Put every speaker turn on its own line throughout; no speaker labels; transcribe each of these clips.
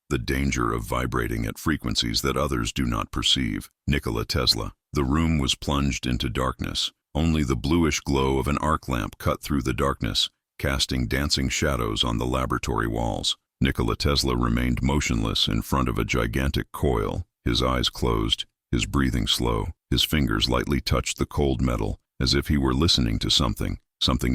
The danger of vibrating at frequencies that others do not perceive. Nikola Tesla. The room was plunged into darkness. Only the bluish glow of an arc lamp cut through the darkness, casting dancing shadows on the laboratory walls. Nikola Tesla remained motionless in front of a gigantic coil, his eyes closed, his breathing slow. His fingers lightly touched the cold metal, as if he were listening to something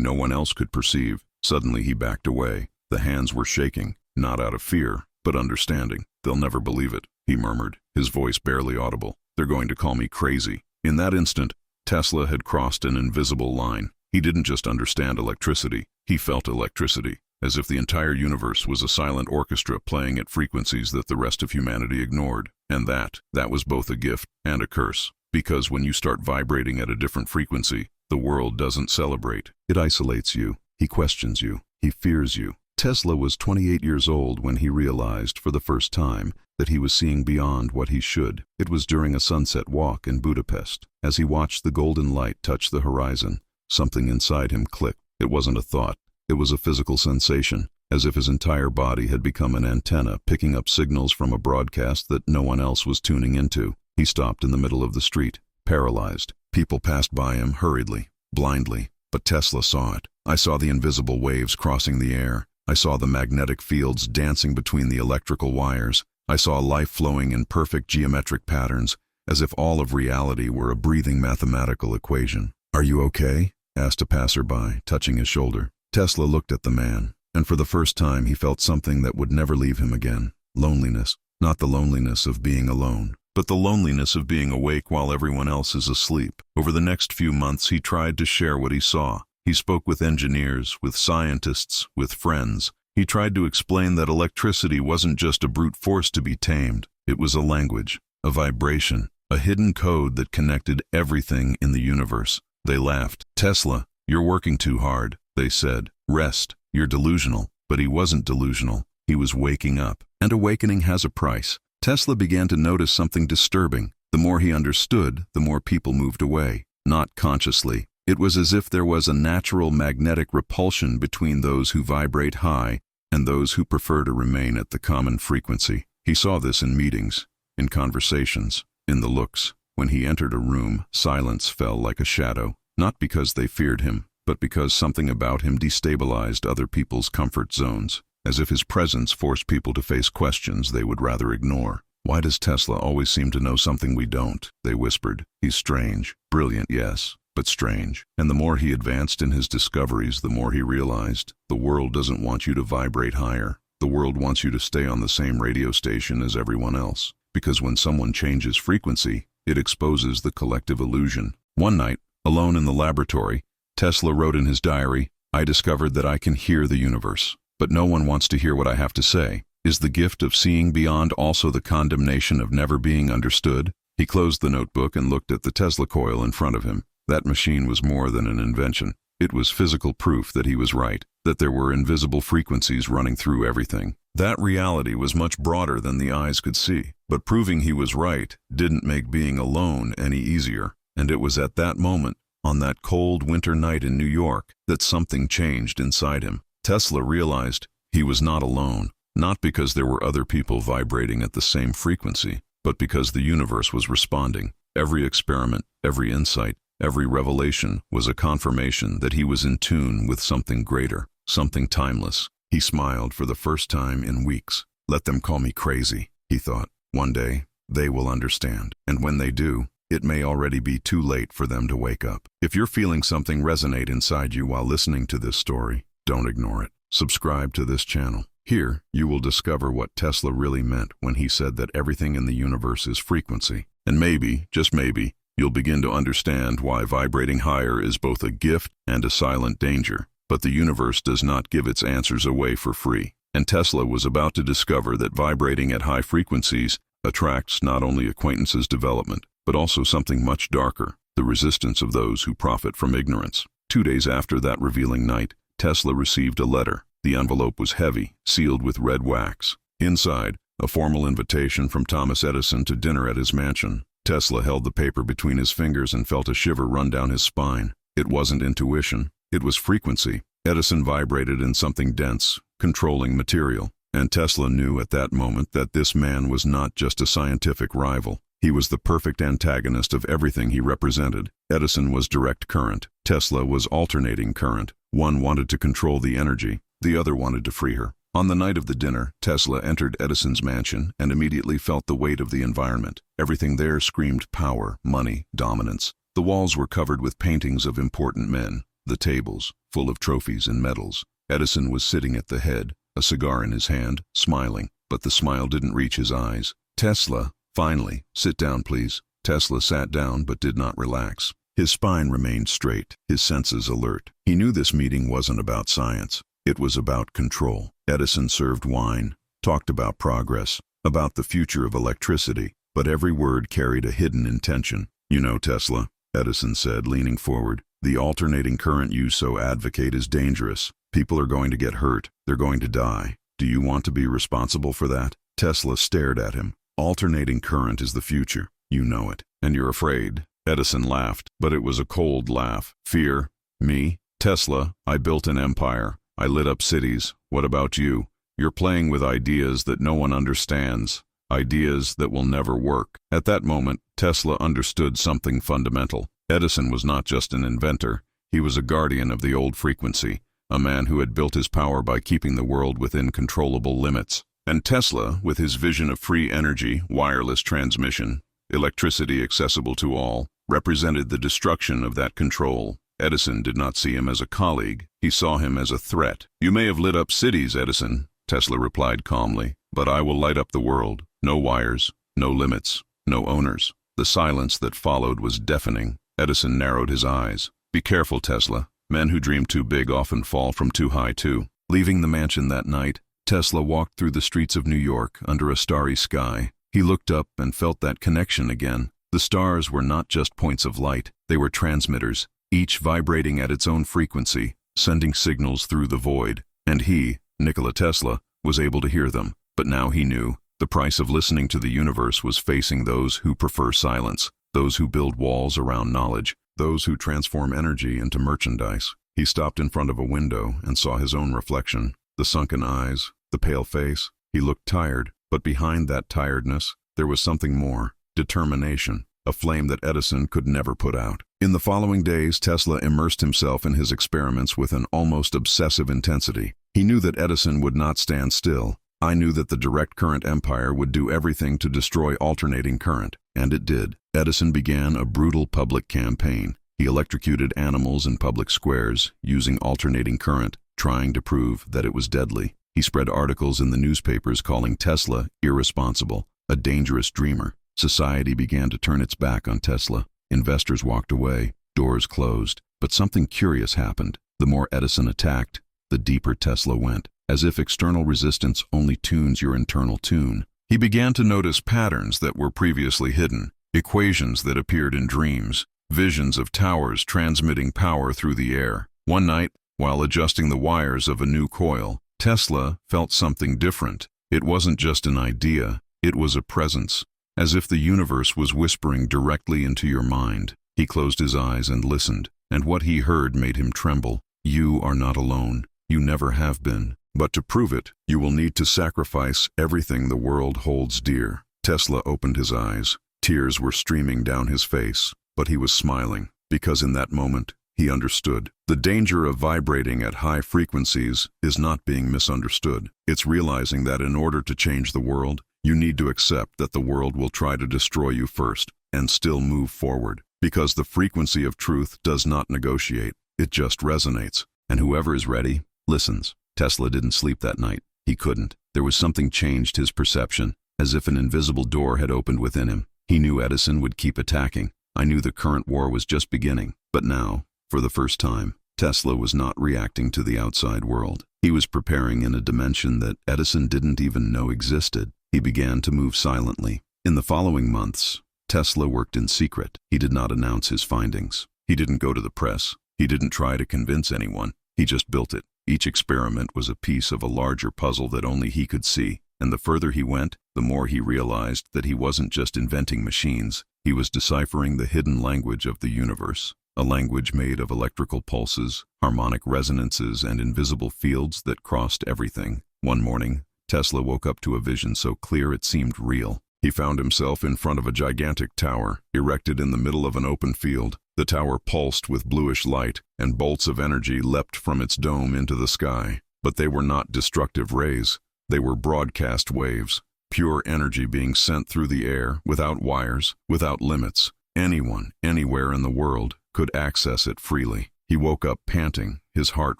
no one else could perceive. Suddenly he backed away. The hands were shaking, not out of fear, but understanding. "They'll never believe it," he murmured, his voice barely audible. "They're going to call me crazy." In that instant, Tesla had crossed an invisible line. He didn't just understand electricity, he felt electricity, as if the entire universe was a silent orchestra playing at frequencies that the rest of humanity ignored. And that was both a gift and a curse. Because when you start vibrating at a different frequency, the world doesn't celebrate. It isolates you. He questions you. He fears you. Tesla was 28 years old when he realized, for the first time, that he was seeing beyond what he should. It was during a sunset walk in Budapest. As he watched the golden light touch the horizon, something inside him clicked. It wasn't a thought. It was a physical sensation, as if his entire body had become an antenna picking up signals from a broadcast that no one else was tuning into. He stopped in the middle of the street, paralyzed. People passed by him hurriedly, blindly, but Tesla saw it. "I saw the invisible waves crossing the air. I saw the magnetic fields dancing between the electrical wires. I saw life flowing in perfect geometric patterns, as if all of reality were a breathing mathematical equation." "Are you okay?" asked a passerby, touching his shoulder. Tesla looked at the man, and for the first time he felt something that would never leave him again. Loneliness. Not the loneliness of being alone, but the loneliness of being awake while everyone else is asleep. Over the next few months he tried to share what he saw. He spoke with engineers, with scientists, with friends. He tried to explain that electricity wasn't just a brute force to be tamed. It was a language, a vibration, a hidden code that connected everything in the universe. They laughed. "Tesla, you're working too hard," they said. "Rest, you're delusional." But he wasn't delusional. He was waking up. And awakening has a price. Tesla began to notice something disturbing. The more he understood, the more people moved away. Not consciously. It was as if there was a natural magnetic repulsion between those who vibrate high and those who prefer to remain at the common frequency. He saw this in meetings, in conversations, in the looks. When he entered a room, silence fell like a shadow, not because they feared him, but because something about him destabilized other people's comfort zones, as if his presence forced people to face questions they would rather ignore. "Why does Tesla always seem to know something we don't?" they whispered. "He's strange. Brilliant, yes, but strange." And the more he advanced in his discoveries, the more he realized, the world doesn't want you to vibrate higher. The world wants you to stay on the same radio station as everyone else. Because when someone changes frequency, it exposes the collective illusion. One night, alone in the laboratory, Tesla wrote in his diary, "I discovered that I can hear the universe, but no one wants to hear what I have to say. Is the gift of seeing beyond also the condemnation of never being understood?" He closed the notebook and looked at the Tesla coil in front of him. That machine was more than an invention. It was physical proof that he was right, that there were invisible frequencies running through everything. That reality was much broader than the eyes could see. But proving he was right didn't make being alone any easier. And it was at that moment, on that cold winter night in New York, that something changed inside him. Tesla realized he was not alone, not because there were other people vibrating at the same frequency, but because the universe was responding. Every experiment, every insight, every revelation was a confirmation that he was in tune with something greater, something timeless. He smiled for the first time in weeks. "Let them call me crazy," he thought. "One day, they will understand. And when they do, it may already be too late for them to wake up." If you're feeling something resonate inside you while listening to this story, don't ignore it. Subscribe to this channel. Here, you will discover what Tesla really meant when he said that everything in the universe is frequency. And maybe, just maybe, you'll begin to understand why vibrating higher is both a gift and a silent danger. But the universe does not give its answers away for free. And Tesla was about to discover that vibrating at high frequencies attracts not only acquaintances development, but also something much darker, the resistance of those who profit from ignorance. 2 days after that revealing night, Tesla received a letter. The envelope was heavy, sealed with red wax. Inside, a formal invitation from Thomas Edison to dinner at his mansion. Tesla held the paper between his fingers and felt a shiver run down his spine. It wasn't intuition, it was frequency. Edison vibrated in something dense, controlling material. And Tesla knew at that moment that this man was not just a scientific rival. He was the perfect antagonist of everything he represented. Edison was direct current. Tesla was alternating current. One wanted to control the energy. The other wanted to free her. On the night of the dinner, Tesla entered Edison's mansion and immediately felt the weight of the environment. Everything there screamed power, money, dominance. The walls were covered with paintings of important men. The tables, full of trophies and medals. Edison was sitting at the head, a cigar in his hand, smiling, but the smile didn't reach his eyes. Tesla, finally, sit down, please. Tesla sat down but did not relax. His spine remained straight, his senses alert. He knew this meeting wasn't about science. It was about control. Edison served wine, talked about progress, about the future of electricity, but every word carried a hidden intention. You know, Tesla, Edison said, leaning forward, the alternating current you so advocate is dangerous. People are going to get hurt. They're going to die. Do you want to be responsible for that? Tesla stared at him. Alternating current is the future. You know it. And you're afraid. Edison laughed, but it was a cold laugh. Fear? Me? Tesla, I built an empire. I lit up cities. What about you? You're playing with ideas that no one understands. Ideas that will never work. At that moment, Tesla understood something fundamental. Edison was not just an inventor. He was a guardian of the old frequency, a man who had built his power by keeping the world within controllable limits. And Tesla, with his vision of free energy, wireless transmission, electricity accessible to all, represented the destruction of that control. Edison did not see him as a colleague. He saw him as a threat. You may have lit up cities, Edison, Tesla replied calmly, but I will light up the world. No wires, no limits, no owners. The silence that followed was deafening. Edison narrowed his eyes. Be careful, Tesla. Men who dream too big often fall from too high too. Leaving the mansion that night, Tesla walked through the streets of New York under a starry sky. He looked up and felt that connection again. The stars were not just points of light. They were transmitters, each vibrating at its own frequency, sending signals through the void. And he, Nikola Tesla, was able to hear them. But now he knew the price of listening to the universe was facing those who prefer silence, those who build walls around knowledge, those who transform energy into merchandise. He stopped in front of a window and saw his own reflection, the sunken eyes, the pale face. He looked tired, but behind that tiredness, there was something more, determination, a flame that Edison could never put out. In the following days, Tesla immersed himself in his experiments with an almost obsessive intensity. He knew that Edison would not stand still. I knew that the direct current empire would do everything to destroy alternating current, and it did. Edison began a brutal public campaign. He electrocuted animals in public squares, using alternating current, trying to prove that it was deadly. He spread articles in the newspapers calling Tesla irresponsible, a dangerous dreamer. Society began to turn its back on Tesla. Investors walked away, doors closed. But something curious happened. The more Edison attacked, the deeper Tesla went. As if external resistance only tunes your internal tune. He began to notice patterns that were previously hidden, equations that appeared in dreams, visions of towers transmitting power through the air. One night, while adjusting the wires of a new coil, Tesla felt something different. It wasn't just an idea, it was a presence, as if the universe was whispering directly into your mind. He closed his eyes and listened, and what he heard made him tremble. You are not alone. You never have been. But to prove it, you will need to sacrifice everything the world holds dear. Tesla opened his eyes. Tears were streaming down his face, but he was smiling, because in that moment, he understood. The danger of vibrating at high frequencies is not being misunderstood. It's realizing that in order to change the world, you need to accept that the world will try to destroy you first, and still move forward. Because the frequency of truth does not negotiate, it just resonates. And whoever is ready, listens. Tesla didn't sleep that night. He couldn't. There was something changed his perception, as if an invisible door had opened within him. He knew Edison would keep attacking. I knew the current war was just beginning. But now, for the first time, Tesla was not reacting to the outside world. He was preparing in a dimension that Edison didn't even know existed. He began to move silently. In the following months, Tesla worked in secret. He did not announce his findings. He didn't go to the press. He didn't try to convince anyone. He just built it. Each experiment was a piece of a larger puzzle that only he could see. And the further he went, the more he realized that he wasn't just inventing machines. He was deciphering the hidden language of the universe. A language made of electrical pulses, harmonic resonances, and invisible fields that crossed everything. One morning, Tesla woke up to a vision so clear it seemed real. He found himself in front of a gigantic tower, erected in the middle of an open field. The tower pulsed with bluish light, and bolts of energy leapt from its dome into the sky. But they were not destructive rays. They were broadcast waves, pure energy being sent through the air, without wires, without limits. Anyone, anywhere in the world, could access it freely. He woke up panting, his heart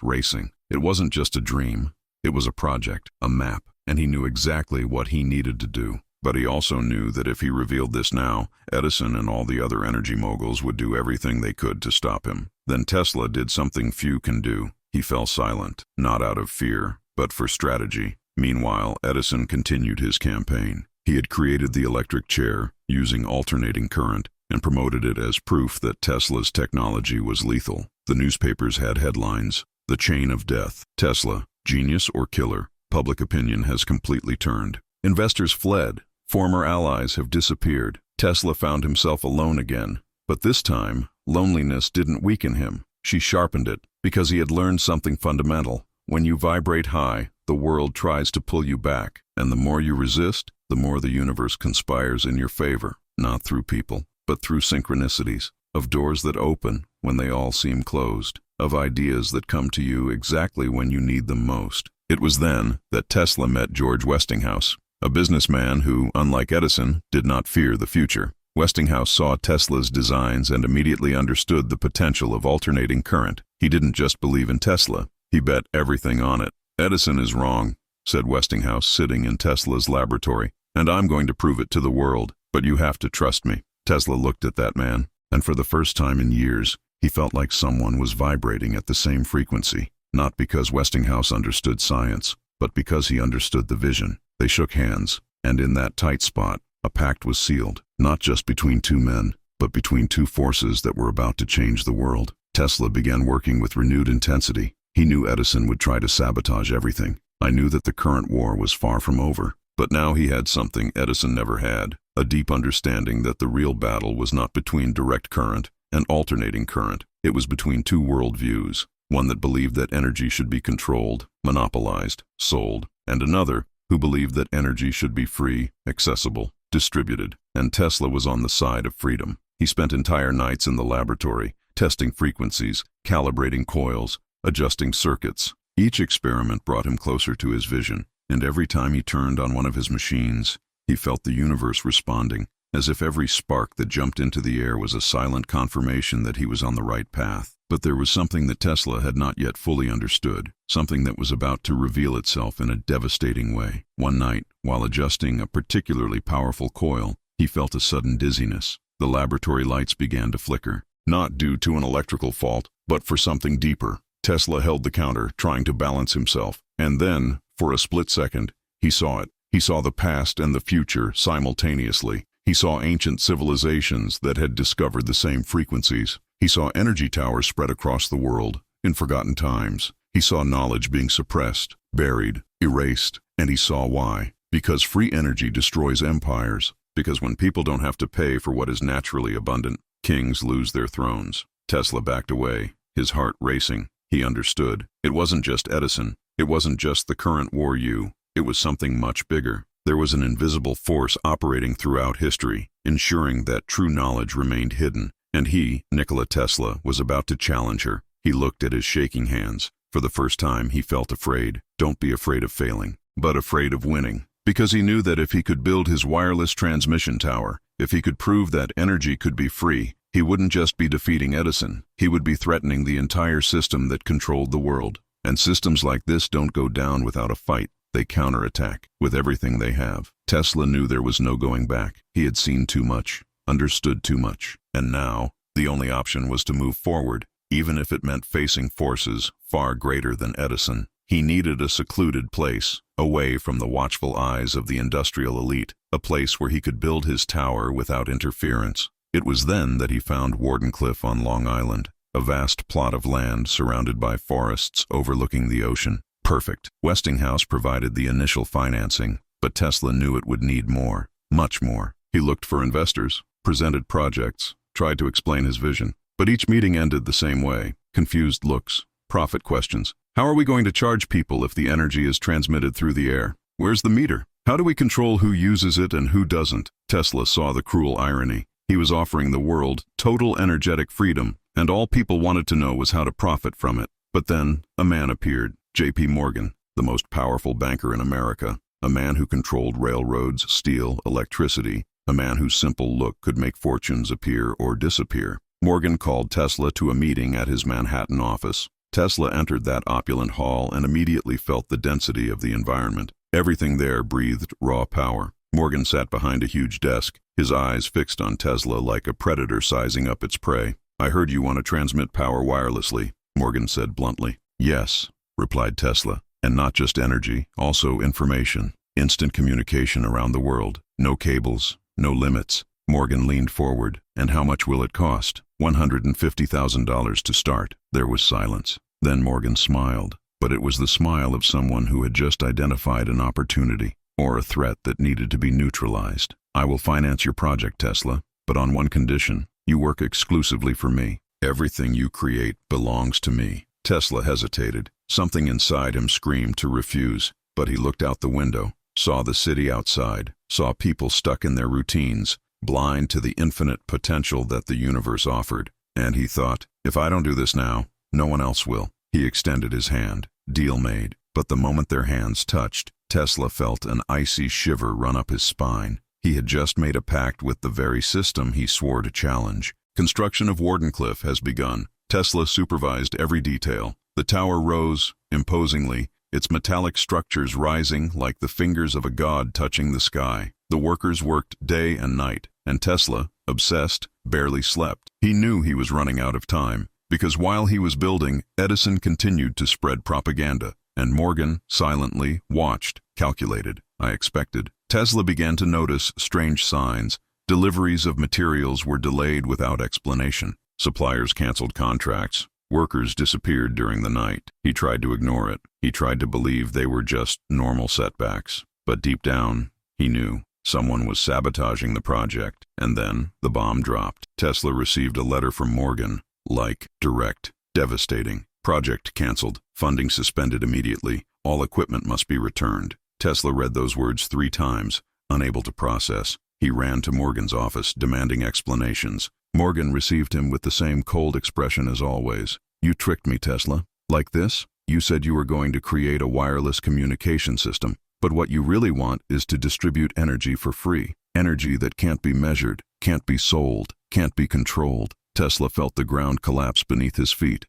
racing. It wasn't just a dream. It was a project, a map, and he knew exactly what he needed to do. But he also knew that if he revealed this now, Edison and all the other energy moguls would do everything they could to stop him. Then Tesla did something few can do. He fell silent, not out of fear, but for strategy. Meanwhile, Edison continued his campaign. He had created the electric chair, using alternating current, and promoted it as proof that Tesla's technology was lethal. The newspapers had headlines: "The Chain of Death. Tesla, genius or killer? Public opinion has completely turned." Investors fled. Former allies have disappeared. Tesla found himself alone again. But this time, loneliness didn't weaken him. She sharpened it, because he had learned something fundamental. When you vibrate high, the world tries to pull you back, and the more you resist, the more the universe conspires in your favor, not through people, but through synchronicities, of doors that open when they all seem closed, of ideas that come to you exactly when you need them most. It was then that Tesla met George Westinghouse, a businessman who, unlike Edison, did not fear the future. Westinghouse saw Tesla's designs and immediately understood the potential of alternating current. He didn't just believe in Tesla, he bet everything on it. "Edison is wrong," said Westinghouse, sitting in Tesla's laboratory, "and I'm going to prove it to the world, but you have to trust me." Tesla looked at that man, and for the first time in years, he felt like someone was vibrating at the same frequency, not because Westinghouse understood science, but because he understood the vision. They shook hands, and in that tight spot, a pact was sealed, not just between two men, but between two forces that were about to change the world. Tesla began working with renewed intensity. He knew Edison would try to sabotage everything. I knew that the current war was far from over. But now he had something Edison never had, a deep understanding that the real battle was not between direct current and alternating current. It was between two worldviews, one that believed that energy should be controlled, monopolized, sold, and another who believed that energy should be free, accessible, distributed. And Tesla was on the side of freedom. He spent entire nights in the laboratory, testing frequencies, calibrating coils, adjusting circuits. Each experiment brought him closer to his vision, and every time he turned on one of his machines, he felt the universe responding, as if every spark that jumped into the air was a silent confirmation that he was on the right path. But there was something that Tesla had not yet fully understood, something that was about to reveal itself in a devastating way. One night, while adjusting a particularly powerful coil, he felt a sudden dizziness. The laboratory lights began to flicker, not due to an electrical fault, but for something deeper. Tesla held the counter, trying to balance himself, and then, for a split second, he saw it. He saw the past and the future simultaneously. He saw ancient civilizations that had discovered the same frequencies. He saw energy towers spread across the world in forgotten times. He saw knowledge being suppressed, buried, erased, and he saw why. Because free energy destroys empires. Because when people don't have to pay for what is naturally abundant, kings lose their thrones. Tesla backed away, his heart racing. He understood. It wasn't just Edison. It wasn't just the current war. It was something much bigger. There was an invisible force operating throughout history, ensuring that true knowledge remained hidden. And he, Nikola Tesla, was about to challenge her. He looked at his shaking hands. For the first time, he felt afraid. Don't be afraid of failing, but afraid of winning. Because he knew that if he could build his wireless transmission tower, if he could prove that energy could be free, he wouldn't just be defeating Edison. He would be threatening the entire system that controlled the world. And systems like this don't go down without a fight. They counterattack with everything they have. Tesla knew there was no going back. He had seen too much, understood too much. And now, the only option was to move forward, even if it meant facing forces far greater than Edison. He needed a secluded place, away from the watchful eyes of the industrial elite, a place where he could build his tower without interference. It was then that he found Wardenclyffe on Long Island, a vast plot of land surrounded by forests overlooking the ocean. Perfect. Westinghouse provided the initial financing, but Tesla knew it would need more, much more. He looked for investors, presented projects, tried to explain his vision, but each meeting ended the same way: confused looks, profit questions. How are we going to charge people if the energy is transmitted through the air? Where's the meter? How do we control who uses it and who doesn't? Tesla saw the cruel irony. He was offering the world total energetic freedom, and all people wanted to know was how to profit from it. But then, a man appeared, J.P. Morgan, the most powerful banker in America, a man who controlled railroads, steel, electricity, a man whose simple look could make fortunes appear or disappear. Morgan called Tesla to a meeting at his Manhattan office. Tesla entered that opulent hall and immediately felt the density of the environment. Everything there breathed raw power. Morgan sat behind a huge desk, his eyes fixed on Tesla like a predator sizing up its prey. "I heard you want to transmit power wirelessly," Morgan said bluntly. "Yes," replied Tesla, "and not just energy, also information. Instant communication around the world. No cables, no limits." Morgan leaned forward. "And how much will it cost?" $150,000 to start. There was silence. Then Morgan smiled, but it was the smile of someone who had just identified an opportunity or a threat that needed to be neutralized. "I will finance your project, Tesla, but on one condition. You work exclusively for me. Everything you create belongs to me." Tesla hesitated. Something inside him screamed to refuse, but he looked out the window, saw the city outside, saw people stuck in their routines, blind to the infinite potential that the universe offered. And he thought, if I don't do this now, no one else will. He extended his hand. Deal made. But the moment their hands touched, Tesla felt an icy shiver run up his spine. He had just made a pact with the very system he swore to challenge. Construction of Wardenclyffe has begun. Tesla supervised every detail. The tower rose, imposingly, its metallic structures rising like the fingers of a god touching the sky. The workers worked day and night, and Tesla, obsessed, barely slept. He knew he was running out of time, because while he was building, Edison continued to spread propaganda, and Morgan, silently, watched, calculated. I expected. Tesla began to notice strange signs. Deliveries of materials were delayed without explanation. Suppliers canceled contracts. Workers disappeared during the night. He tried to ignore it. He tried to believe they were just normal setbacks. But deep down, he knew. Someone was sabotaging the project, and then the bomb dropped. Tesla received a letter from Morgan, like, direct, devastating. Project canceled, funding suspended immediately, all equipment must be returned. Tesla read those words 3 times, unable to process. He ran to Morgan's office, demanding explanations. Morgan received him with the same cold expression as always. "You tricked me, Tesla. Like this? You said you were going to create a wireless communication system. But what you really want is to distribute energy for free. Energy that can't be measured, can't be sold, can't be controlled." Tesla felt the ground collapse beneath his feet.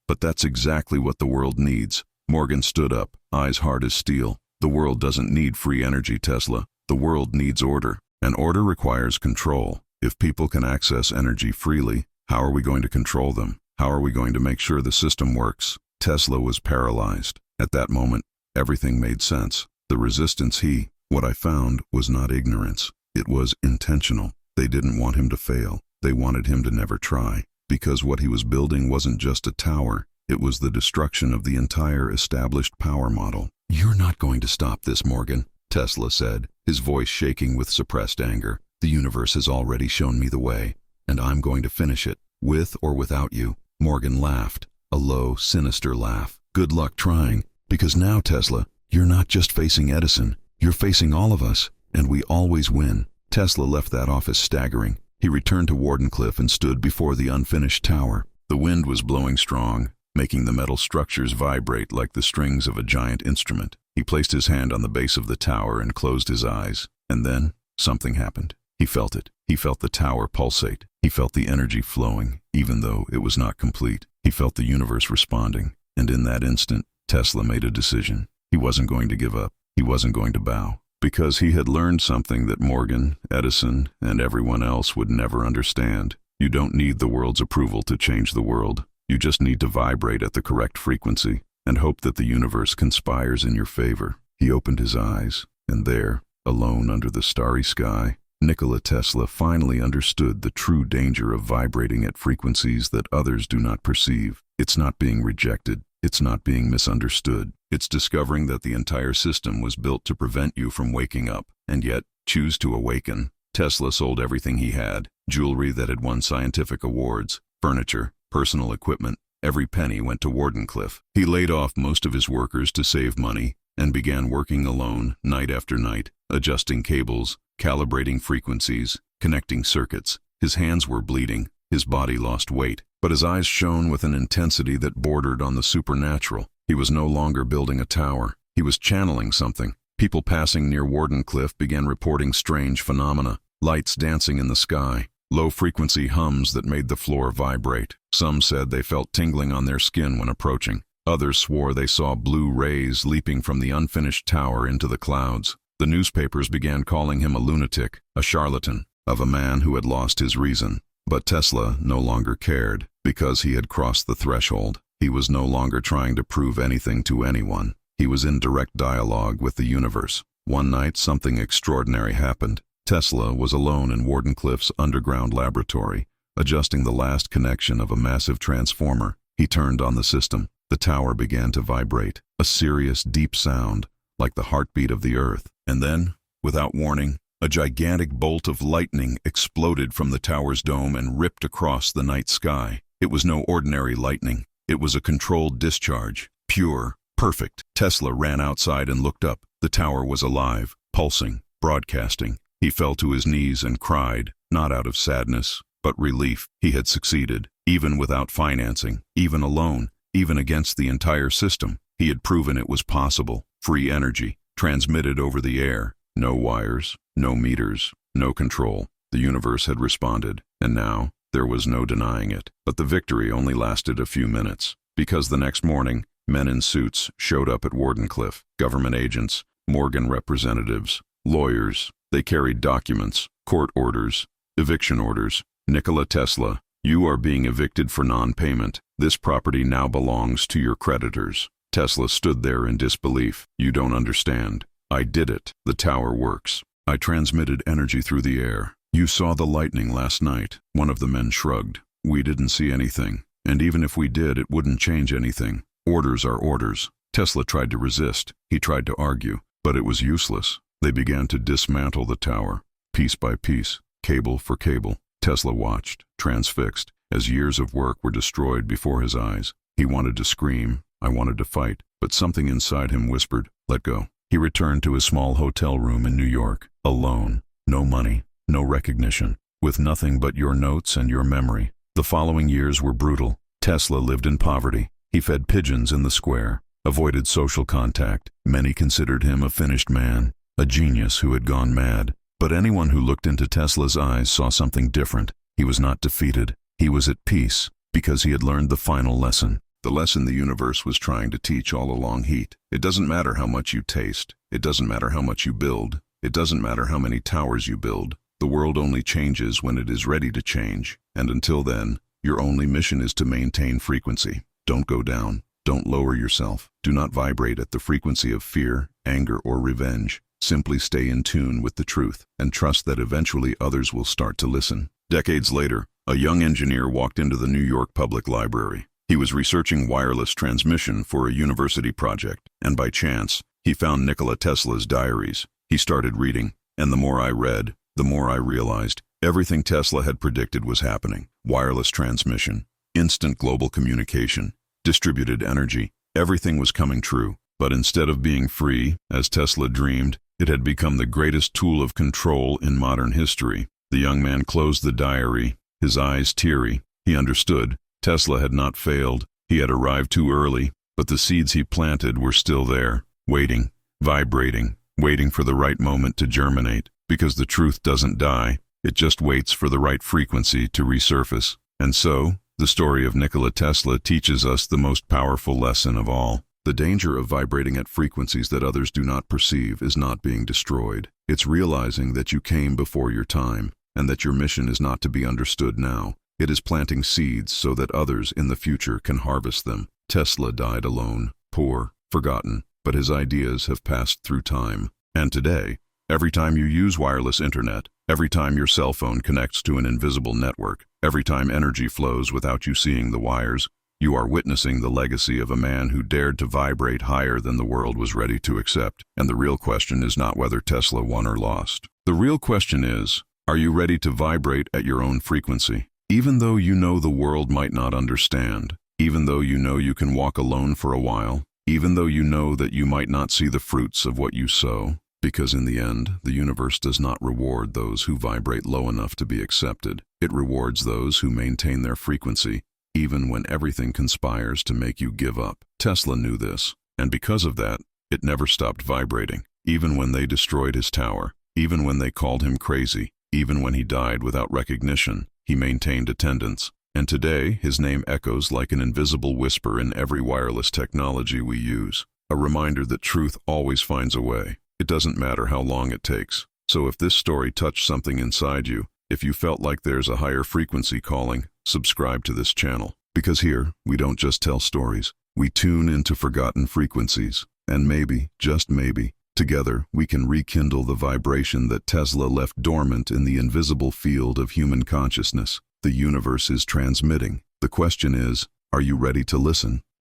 But that's exactly what the world needs. Morgan stood up, eyes hard as steel. "The world doesn't need free energy, Tesla. The world needs order. And order requires control. If people can access energy freely, how are we going to control them? How are we going to make sure the system works?" Tesla was paralyzed. At that moment, everything made sense. The resistance what I found was not ignorance. It was intentional. They didn't want him to fail. They wanted him to never try. Because what he was building wasn't just a tower. It was the destruction of the entire established power model. "You're not going to stop this, Morgan," Tesla said, his voice shaking with suppressed anger. "The universe has already shown me the way, and I'm going to finish it, with or without you." Morgan laughed, a low, sinister laugh. "Good luck trying, because now, Tesla, you're not just facing Edison, you're facing all of us, and we always win." Tesla left that office staggering. He returned to Wardenclyffe and stood before the unfinished tower. The wind was blowing strong, making the metal structures vibrate like the strings of a giant instrument. He placed his hand on the base of the tower and closed his eyes. And then, something happened. He felt it. He felt the tower pulsate. He felt the energy flowing, even though it was not complete. He felt the universe responding. And in that instant, Tesla made a decision. He wasn't going to give up. He wasn't going to bow. Because he had learned something that Morgan, Edison, and everyone else would never understand. You don't need the world's approval to change the world. You just need to vibrate at the correct frequency and hope that the universe conspires in your favor. He opened his eyes, and there, alone under the starry sky, Nikola Tesla finally understood the true danger of vibrating at frequencies that others do not perceive. It's not being rejected. It's not being misunderstood. It's discovering that the entire system was built to prevent you from waking up, and yet choose to awaken. Tesla sold everything he had, jewelry that had won scientific awards, furniture, personal equipment. Every penny went to Wardenclyffe. He laid off most of his workers to save money, and began working alone night after night, adjusting cables, calibrating frequencies, connecting circuits. His hands were bleeding, his body lost weight, but his eyes shone with an intensity that bordered on the supernatural. He was no longer building a tower. He was channeling something. People passing near Wardenclyffe began reporting strange phenomena, lights dancing in the sky, low-frequency hums that made the floor vibrate. Some said they felt tingling on their skin when approaching. Others swore they saw blue rays leaping from the unfinished tower into the clouds. The newspapers began calling him a lunatic, a charlatan, of a man who had lost his reason. But Tesla no longer cared, because he had crossed the threshold. He was no longer trying to prove anything to anyone. He was in direct dialogue with the universe. One night, something extraordinary happened. Tesla was alone in Wardenclyffe's underground laboratory, adjusting the last connection of a massive transformer. He turned on the system. The tower began to vibrate, a serious, deep sound, like the heartbeat of the earth. And then, without warning, a gigantic bolt of lightning exploded from the tower's dome and ripped across the night sky. It was no ordinary lightning. It was a controlled discharge, pure, perfect. Tesla ran outside and looked up. The tower was alive, pulsing, broadcasting. He fell to his knees and cried, not out of sadness, but relief. He had succeeded, even without financing, even alone, even against the entire system. He had proven it was possible. Free energy, transmitted over the air. No wires, no meters, no control. The universe had responded, and now there was no denying it. But the victory only lasted a few minutes, because the next morning, men in suits showed up at Wardenclyffe, government agents, Morgan representatives, lawyers. They carried documents, court orders, eviction orders. Nikola Tesla, you are being evicted for non-payment. This property now belongs to your creditors. Tesla stood there in disbelief. You don't understand. I did it. The tower works. I transmitted energy through the air. You saw the lightning last night. One of the men shrugged. We didn't see anything. And even if we did, it wouldn't change anything. Orders are orders. Tesla tried to resist. He tried to argue, but it was useless. They began to dismantle the tower, piece by piece, cable for cable. Tesla watched, transfixed, as years of work were destroyed before his eyes. He wanted to scream. I wanted to fight, but something inside him whispered, let go. He returned to his small hotel room in New York, alone, no money, no recognition, with nothing but your notes and your memory. The following years were brutal. Tesla lived in poverty. He fed pigeons in the square, avoided social contact. Many considered him a finished man, a genius who had gone mad. But anyone who looked into Tesla's eyes saw something different. He was not defeated. He was at peace, because he had learned the final lesson. The lesson the universe was trying to teach all along: heat. It doesn't matter how much you taste. It doesn't matter how much you build. It doesn't matter how many towers you build. The world only changes when it is ready to change. And until then, your only mission is to maintain frequency. Don't go down. Don't lower yourself. Do not vibrate at the frequency of fear, anger, or revenge. Simply stay in tune with the truth and trust that eventually others will start to listen. Decades later, a young engineer walked into the New York Public Library. He was researching wireless transmission for a university project, and by chance, he found Nikola Tesla's diaries. He started reading, and the more I read, the more I realized everything Tesla had predicted was happening. Wireless transmission, instant global communication, distributed energy, everything was coming true. But instead of being free, as Tesla dreamed, it had become the greatest tool of control in modern history. The young man closed the diary, his eyes teary. He understood. Tesla had not failed. He had arrived too early, but the seeds he planted were still there, waiting, vibrating, waiting for the right moment to germinate. Because the truth doesn't die, it just waits for the right frequency to resurface. And so, the story of Nikola Tesla teaches us the most powerful lesson of all. The danger of vibrating at frequencies that others do not perceive is not being destroyed. It's realizing that you came before your time, and that your mission is not to be understood now. It is planting seeds so that others in the future can harvest them. Tesla died alone, poor, forgotten, but his ideas have passed through time. And today, every time you use wireless internet, every time your cell phone connects to an invisible network, every time energy flows without you seeing the wires, you are witnessing the legacy of a man who dared to vibrate higher than the world was ready to accept. And the real question is not whether Tesla won or lost. The real question is, are you ready to vibrate at your own frequency? Even though you know the world might not understand, even though you know you can walk alone for a while, even though you know that you might not see the fruits of what you sow, because in the end, the universe does not reward those who vibrate low enough to be accepted. It rewards those who maintain their frequency, even when everything conspires to make you give up. Tesla knew this, and because of that, it never stopped vibrating, even when they destroyed his tower, even when they called him crazy, even when he died without recognition, he maintained attendance. And today, his name echoes like an invisible whisper in every wireless technology we use, a reminder that truth always finds a way. It doesn't matter how long it takes. So if this story touched something inside you, if you felt like there's a higher frequency calling, subscribe to this channel. Because here, we don't just tell stories, we tune into forgotten frequencies. And maybe, just maybe, together we can rekindle the vibration that Tesla left dormant in the invisible field of human consciousness. The universe is transmitting. The question is, are you ready to listen?